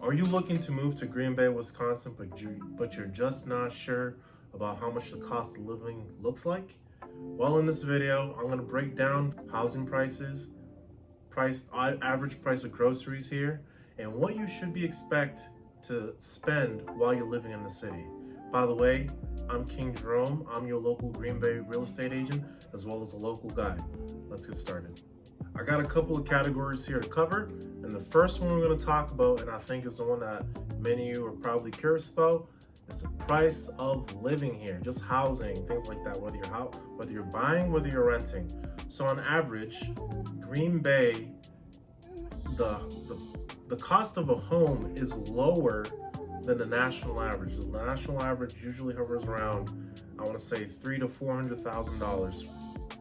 Are you looking to move to Green Bay, Wisconsin, but you're just not sure about how much the cost of living looks like? Well, in this video, I'm going to break down housing prices, average price of groceries here, and what you should be expect to spend while you're living in the city. By the way, I'm King Jerome. I'm your local Green Bay real estate agent, as well as a local guide. Let's get started. I got a couple of categories here to cover, and the first one we're going to talk about, and I think is the one that many of you are probably curious about, is the price of living here, just housing, things like that, whether you're buying, whether you're renting. So on average, Green Bay, the cost of a home is lower than the national average. The national average usually hovers around, I want to say, $300,000 to $400,000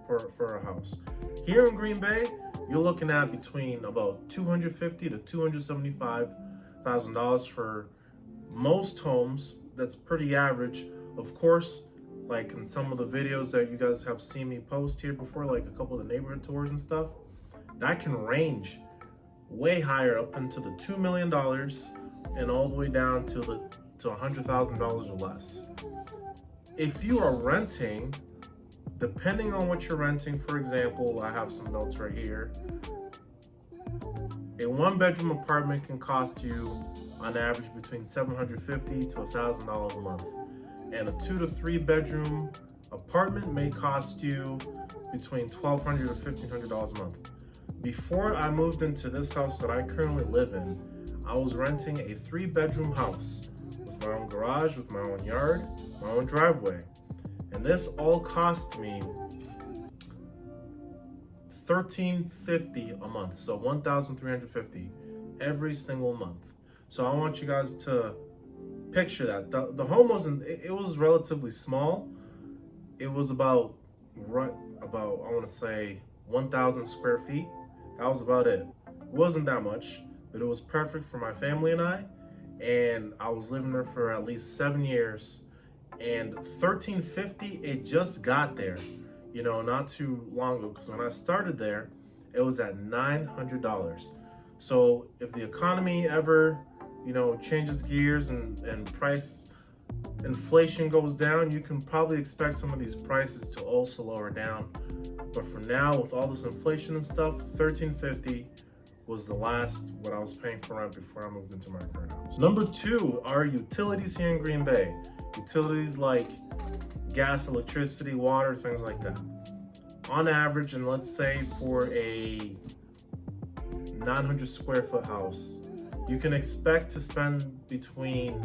for a house. Here in Green Bay, you're looking at between about $250,000 to $275,000 for most homes. That's pretty average. Of course, like in some of the videos that you guys have seen me post here before, like a couple of the neighborhood tours and stuff, that can range way higher, up into the $2 million and all the way down to $100,000 or less. If you are renting, depending on what you're renting, for example, I have some notes right here. A one-bedroom apartment can cost you, on average, between $750 to $1,000 a month. And a 2 to 3 bedroom apartment may cost you between $1,200 to $1,500 a month. Before I moved into this house that I currently live in, I was renting a 3-bedroom house with my own garage, with my own yard, my own driveway. And this all cost me $1,350 a month, so $1,350 every single month. So I want you guys to picture that. The home it was relatively small. It was about I want to say 1,000 square feet. That was about it. It wasn't that much, but it was perfect for my family and I. And I was living there for at least 7 years. And $1,350, it just got there, not too long ago. Because when I started there, it was at $900. So if the economy ever, changes gears and price inflation goes down, you can probably expect some of these prices to also lower down. But for now, with all this inflation and stuff, $1,350 was the last what I was paying for rent before I moved into my current house. Number 2 are utilities here in Green Bay. Utilities like gas, electricity, water, things like that. On average, and let's say for a 900 square foot house, you can expect to spend between,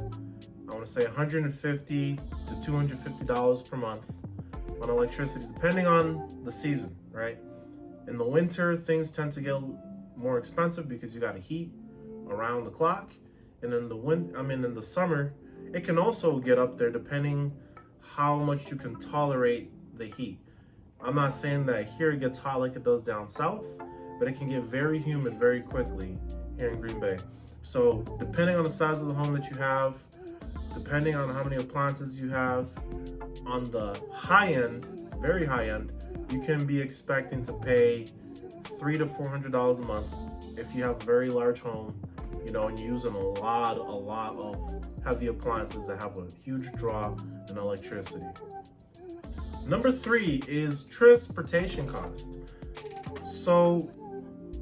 I want to say, $150 to $250 per month on electricity, depending on the season, right? In the winter, things tend to get more expensive because you got to heat around the clock. And in the summer, it can also get up there depending how much you can tolerate the heat. I'm not saying that here it gets hot like it does down south, but it can get very humid very quickly here in Green Bay. So depending on the size of the home that you have, depending on how many appliances you have, on the high end, very high end, you can be expecting to pay $300 to $400 a month if you have a very large home, and you're using a lot of heavy appliances that have a huge draw in electricity. Number 3 is transportation cost. So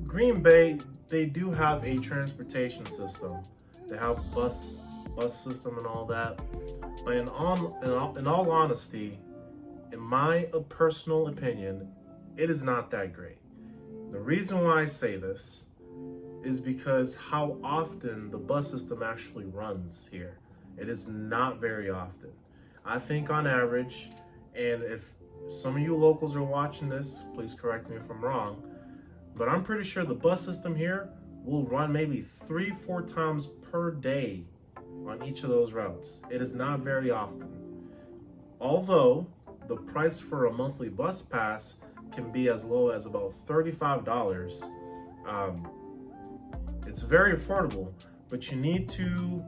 Green Bay, they do have a transportation system. They have bus system and all that. But in all honesty, in my personal opinion, it is not that great. The reason why I say this is because how often the bus system actually runs here. It is not very often. I think on average, and if some of you locals are watching this, please correct me if I'm wrong, but I'm pretty sure the bus system here will run maybe 3-4 times per day on each of those routes. It is not very often. Although the price for a monthly bus pass can be as low as about $35. It's very affordable, but you need to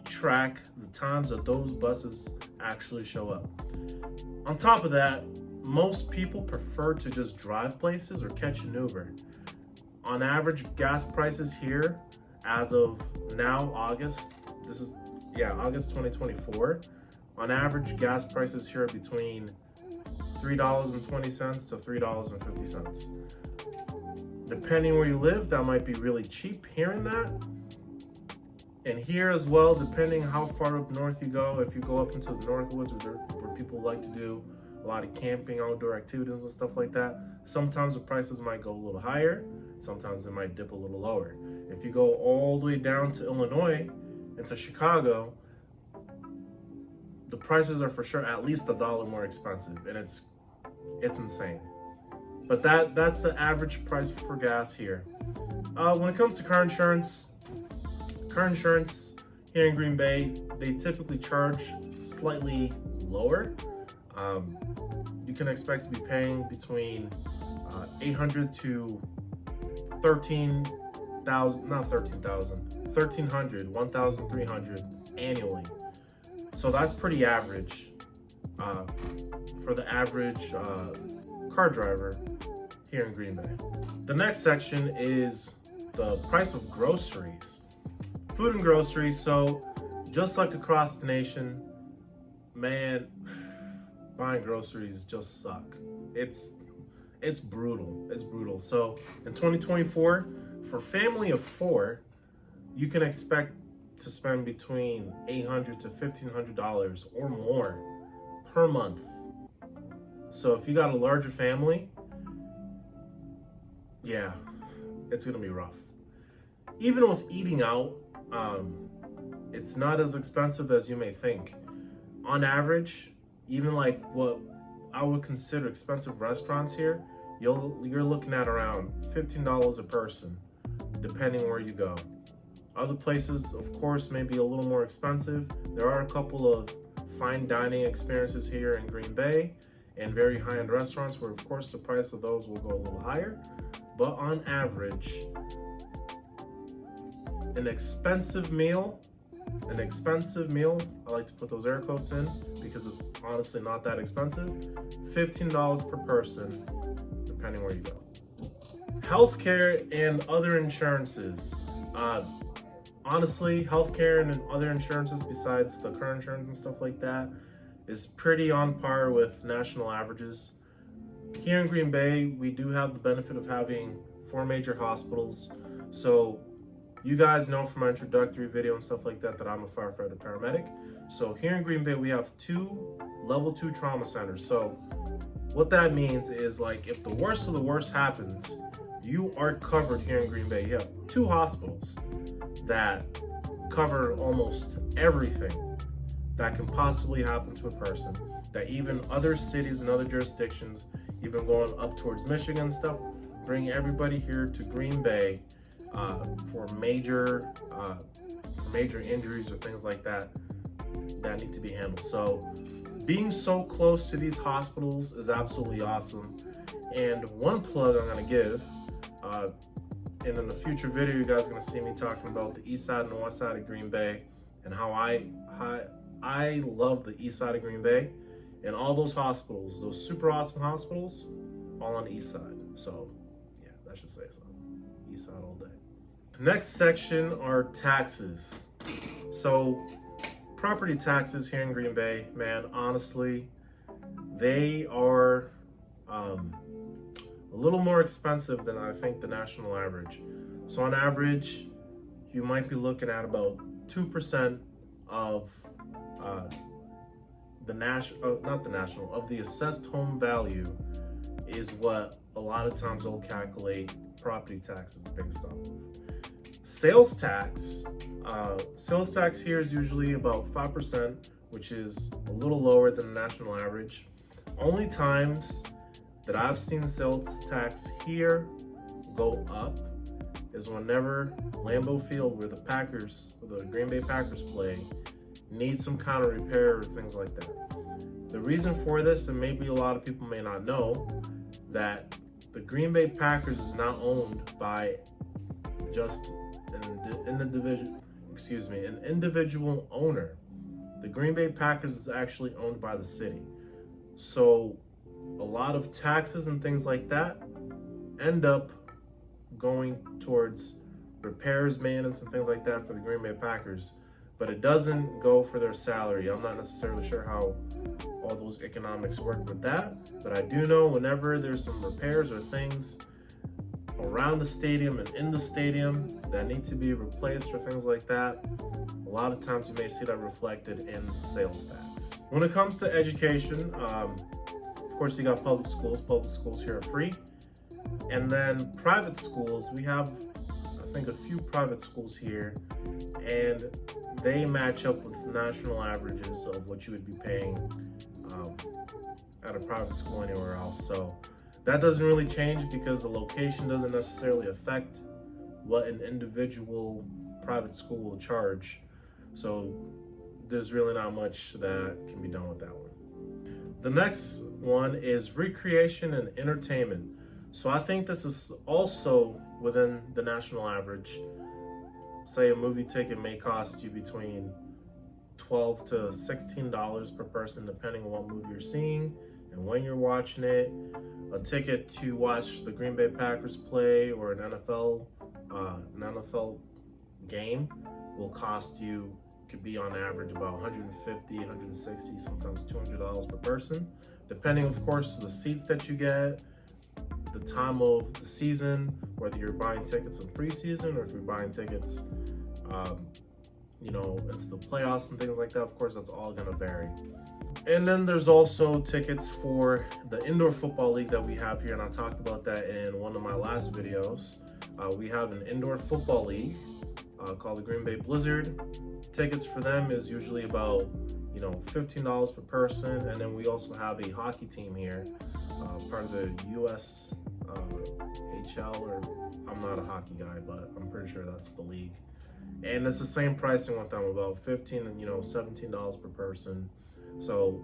track the times that those buses actually show up. On top of that, most people prefer to just drive places or catch an Uber. On average, gas prices here as of now, August, August 2024, on average, gas prices here are between $3.20 to $3.50. Depending where you live, that might be really cheap hearing that. And here as well, depending how far up north you go, if you go up into the Northwoods where people like to do a lot of camping, outdoor activities and stuff like that, sometimes the prices might go a little higher, sometimes it might dip a little lower. If you go all the way down to Illinois, into Chicago, the prices are for sure at least $1 more expensive, and it's insane. But that's the average price for gas here. When it comes to car insurance here in Green Bay, they typically charge slightly lower. You can expect to be paying between $800 to $1,300 annually. So that's pretty average for the average car driver here in Green Bay. The next section is the price of groceries. Food and groceries. So just like across the nation, man, buying groceries just suck. It's brutal. It's brutal. So in 2024, for family of 4, you can expect to spend between $800 to $1,500 or more per month. So if you got a larger family, yeah, it's gonna be rough. Even with eating out, it's not as expensive as you may think. On average, even like what I would consider expensive restaurants here, you're looking at around $15 a person, depending where you go. Other places, of course, may be a little more expensive. There are a couple of fine dining experiences here in Green Bay and very high-end restaurants where, of course, the price of those will go a little higher. But on average, an expensive meal, I like to put those air quotes in because it's honestly not that expensive, $15 per person, depending where you go. Healthcare and other insurances. Honestly, healthcare and other insurances besides the car insurance and stuff like that is pretty on par with national averages. Here in Green Bay, we do have the benefit of having 4 major hospitals. So you guys know from my introductory video and stuff like that I'm a firefighter paramedic. So here in Green Bay, we have 2 level 2 trauma centers. So what that means is, like, if the worst of the worst happens, you are covered here in Green Bay. You have 2 hospitals that cover almost everything that can possibly happen to a person, that even other cities and other jurisdictions, even going up towards Michigan and stuff, bring everybody here to Green Bay for major injuries or things like that need to be handled. So being so close to these hospitals is absolutely awesome. And one plug I'm going to give, and in the future video, you guys are going to see me talking about the east side and the west side of Green Bay and how I love the east side of Green Bay, and all those hospitals, those super awesome hospitals, all on the east side. So yeah, that should say so. East side all day. Next section are taxes. So property taxes here in Green Bay, man, honestly, they are a little more expensive than I think the national average. So on average, you might be looking at about 2% of the assessed home value is what a lot of times they'll calculate property taxes based off of. Sales tax here is usually about 5%, which is a little lower than the national average. Only times that I've seen sales tax here go up is whenever Lambeau Field, where the Green Bay Packers play, needs some kind of repair or things like that. The reason for this, and maybe a lot of people may not know, that the Green Bay Packers is not owned by just an individual owner. The Green Bay Packers is actually owned by the city. So a lot of taxes and things like that end up going towards repairs, maintenance, and things like that for the Green Bay Packers, but it doesn't go for their salary. I'm not necessarily sure how all those economics work with that, but I do know whenever there's some repairs or things around the stadium and in the stadium that need to be replaced or things like that, a lot of times you may see that reflected in sales tax. When it comes to education, of course you got public schools. Public schools here are free. And then private schools, we have, I think, a few private schools here, and they match up with national averages of what you would be paying at a private school anywhere else. So that doesn't really change because the location doesn't necessarily affect what an individual private school will charge. So there's really not much that can be done with that one. The next one is recreation and entertainment. So I think this is also within the national average. Say a movie ticket may cost you between $12 to $16 per person, depending on what movie you're seeing and when you're watching it. A ticket to watch the Green Bay Packers play or an NFL game will cost you, could be on average about $150, $160, sometimes $200 per person, depending, of course, the seats that you get, the time of the season, whether you're buying tickets in preseason or if you're buying tickets, into the playoffs and things like that. Of course, that's all gonna vary. And then there's also tickets for the indoor football league that we have here, and I talked about that in one of my last videos. We have an indoor football league called the Green Bay Blizzard. Tickets for them is usually about $15 per person, and then we also have a hockey team here, part of the US HL, or I'm not a hockey guy, but I'm pretty sure that's the league. And it's the same pricing with them, about $15 and $17 per person. So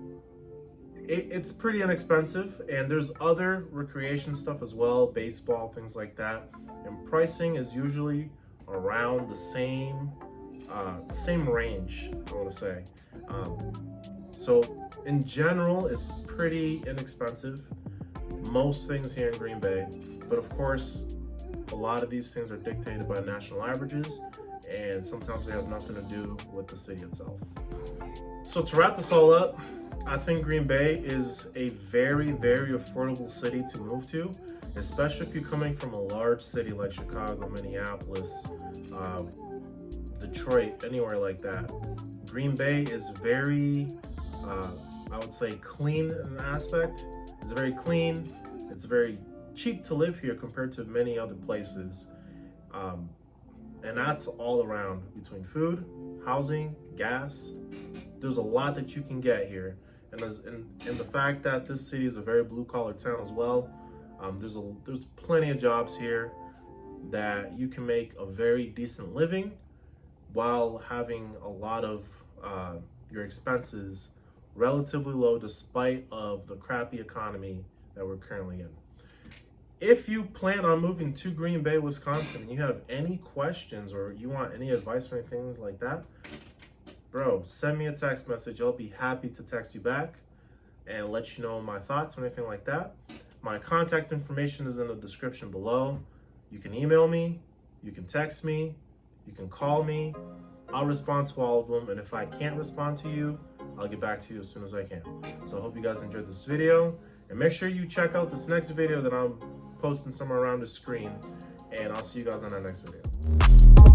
it's pretty inexpensive, and there's other recreation stuff as well, baseball, things like that. And pricing is usually around the same range, I want to say. So in general, it's pretty inexpensive. Most things here in Green Bay, but of course, a lot of these things are dictated by national averages, and sometimes they have nothing to do with the city itself. So to wrap this all up, I think Green Bay is a very, very affordable city to move to, especially if you're coming from a large city like Chicago, Minneapolis, Detroit, anywhere like that. Green Bay is very, I would say, clean in an aspect. It's very clean. It's very cheap to live here compared to many other places. And that's all around, between food, housing, gas. There's a lot that you can get here. And the fact that this city is a very blue-collar town as well, there's plenty of jobs here that you can make a very decent living while having a lot of your expenses relatively low, despite of the crappy economy that we're currently in. If you plan on moving to Green Bay, Wisconsin, and you have any questions or you want any advice or anything like that, bro, send me a text message. I'll be happy to text you back and let you know my thoughts or anything like that. My contact information is in the description below. You can email me, you can text me, you can call me. I'll respond to all of them, and if I can't respond to you, I'll get back to you as soon as I can. So I hope you guys enjoyed this video, and make sure you check out this next video that I'm posting somewhere around the screen, and I'll see you guys on that next video.